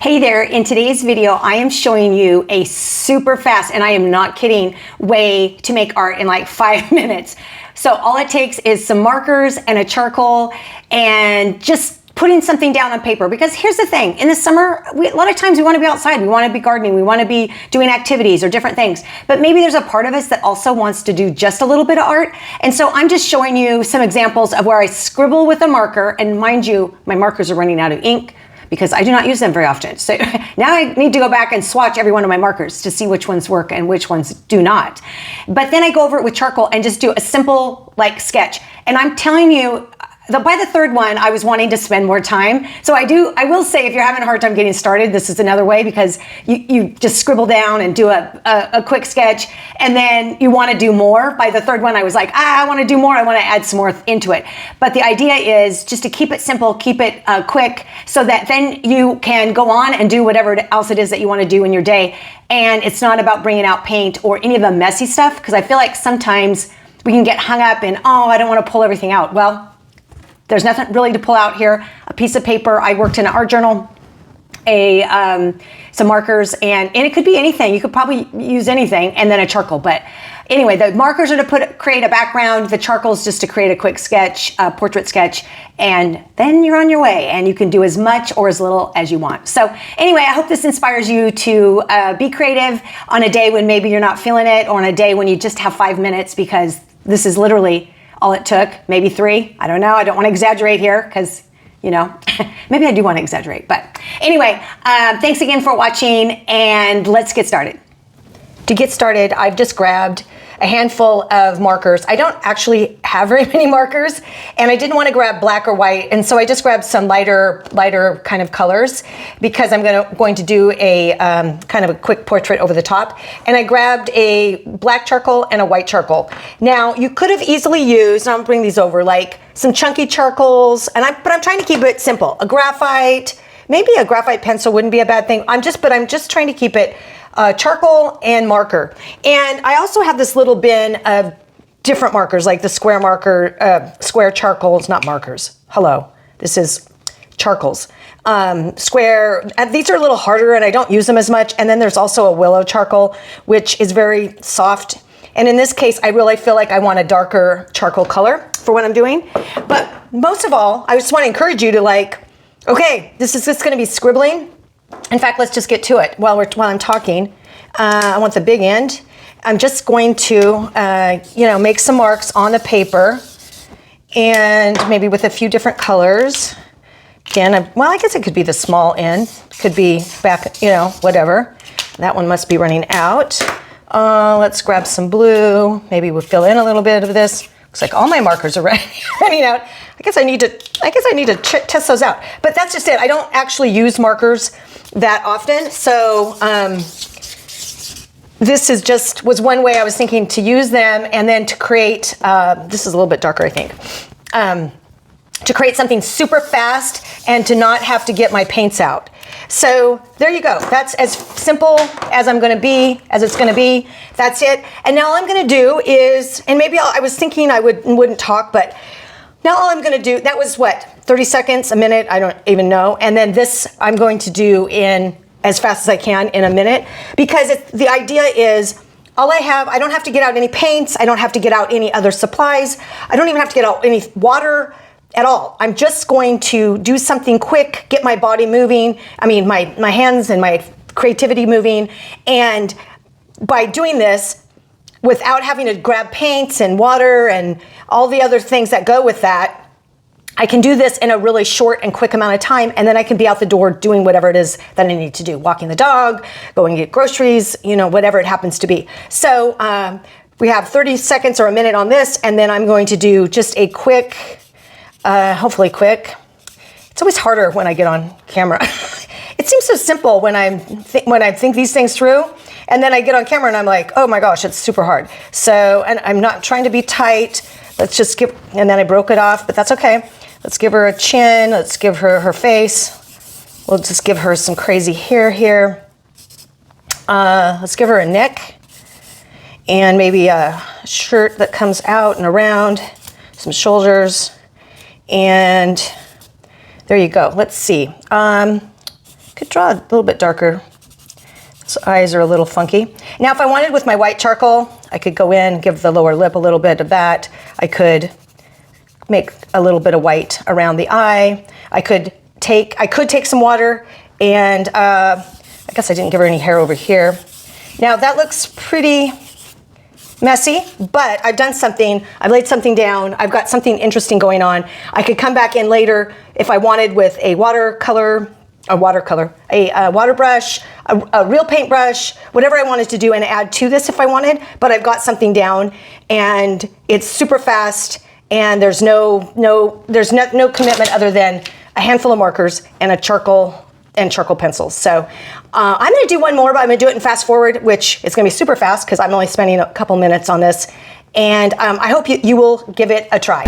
Hey there, in today's video, I am showing you a super fast, and I am not kidding, way to make art in like 5 minutes. So all it takes is some markers and a charcoal and just putting something down on paper. Because here's the thing, in the summer, a lot of times we want to be outside, we want to be gardening, we want to be doing activities or different things. But maybe there's a part of us that also wants to do just a little bit of art. And so I'm just showing you some examples of where I scribble with a marker. And mind you, my markers are running out of ink because I do not use them very often. So now I need to go back and swatch every one of my markers to see which ones work and which ones do not. But then I go over it with charcoal and just do a simple like sketch. And I'm telling you, by the third one, I was wanting to spend more time. So I will say, if you're having a hard time getting started, this is another way, because you just scribble down and do a quick sketch, and then you want to do more. By the third one, I was like, I want to do more. I want to add some more into it. But the idea is just to keep it simple, keep it quick, so that then you can go on and do whatever else it is that you want to do in your day. And it's not about bringing out paint or any of the messy stuff, because I feel like sometimes we can get hung up in, oh, I don't want to pull everything out. Well, there's nothing really to pull out here. A piece of paper, I worked in an art journal, some markers, and it could be anything. You could probably use anything, and then a charcoal. But anyway, the markers are to create a background. The charcoal is just to create a quick sketch, a portrait sketch, and then you're on your way, and you can do as much or as little as you want. So anyway, I hope this inspires you to be creative on a day when maybe you're not feeling it, or on a day when you just have 5 minutes, because this is literally all it took, maybe 3. I don't know. I don't want to exaggerate here because, you know, maybe I do want to exaggerate. But anyway, thanks again for watching, and let's get started. To get started, I've just grabbed a handful of markers. I don't actually have very many markers, and I didn't want to grab black or white, and so I just grabbed some lighter kind of colors, because I'm going to do a kind of a quick portrait over the top. And I grabbed a black charcoal and a white charcoal. Now, you could have easily used, and I'll bring these over, like some chunky charcoals, but I'm trying to keep it simple. A graphite, maybe a graphite pencil wouldn't be a bad thing. I'm just trying to keep it charcoal and marker. And I also have this little bin of different markers, like the square marker, square charcoals, not markers. Hello, this is charcoals. Square, these are a little harder and I don't use them as much. And then there's also a willow charcoal, which is very soft. And in this case, I really feel like I want a darker charcoal color for what I'm doing. But most of all, I just want to encourage you to okay, this is just going to be scribbling. In fact, let's just get to it while I'm talking. I want the big end. I'm just going to, make some marks on the paper, and maybe with a few different colors. Again, I guess it could be the small end. Could be back, whatever. That one must be running out. Let's grab some blue. Maybe we'll fill in a little bit of this. Looks like all my markers are running out. I guess I need to test those out. But that's just it. I don't actually use markers that often. So this was one way I was thinking to use them, and then to create, this is a little bit darker, I think, to create something super fast and to not have to get my paints out. So there you go. That's as simple as it's going to be. That's it. And now all I'm going to do is, and maybe I was thinking I wouldn't talk, but now all I'm going to do, that was what, 30 seconds, a minute, I don't even know. And then this I'm going to do in as fast as I can in a minute, because the idea is I don't have to get out any paints. I don't have to get out any other supplies. I don't even have to get out any water at all. I'm just going to do something quick, get my body moving. I mean, my hands and my creativity moving. And by doing this, without having to grab paints and water and all the other things that go with that, I can do this in a really short and quick amount of time, and then I can be out the door doing whatever it is that I need to do. Walking the dog, going to get groceries, whatever it happens to be. So we have 30 seconds or a minute on this, and then I'm going to do just a quick, hopefully quick. It's always harder when I get on camera. It seems so simple when I think these things through, and then I get on camera and I'm like, oh my gosh, it's super hard. So, and I'm not trying to be tight. Let's just and then I broke it off, but that's okay. Let's give her a chin. Let's give her her face. We'll just give her some crazy hair here. Let's give her a neck, and maybe a shirt that comes out and around, some shoulders, and there you go. Let's see. Could draw a little bit darker. His eyes are a little funky. Now, if I wanted with my white charcoal, I could go in, give the lower lip a little bit of that. I could make a little bit of white around the eye. I could take some water and I guess I didn't give her any hair over here. Now that looks pretty messy, but I've done something. I've laid something down. I've got something interesting going on. I could come back in later if I wanted with a water brush, a real paintbrush, whatever I wanted to do and add to this if I wanted, but I've got something down and it's super fast and there's no commitment other than a handful of markers and a charcoal pencils. So I'm gonna do one more, but I'm gonna do it in fast forward, which is gonna be super fast because I'm only spending a couple minutes on this. And I hope you will give it a try.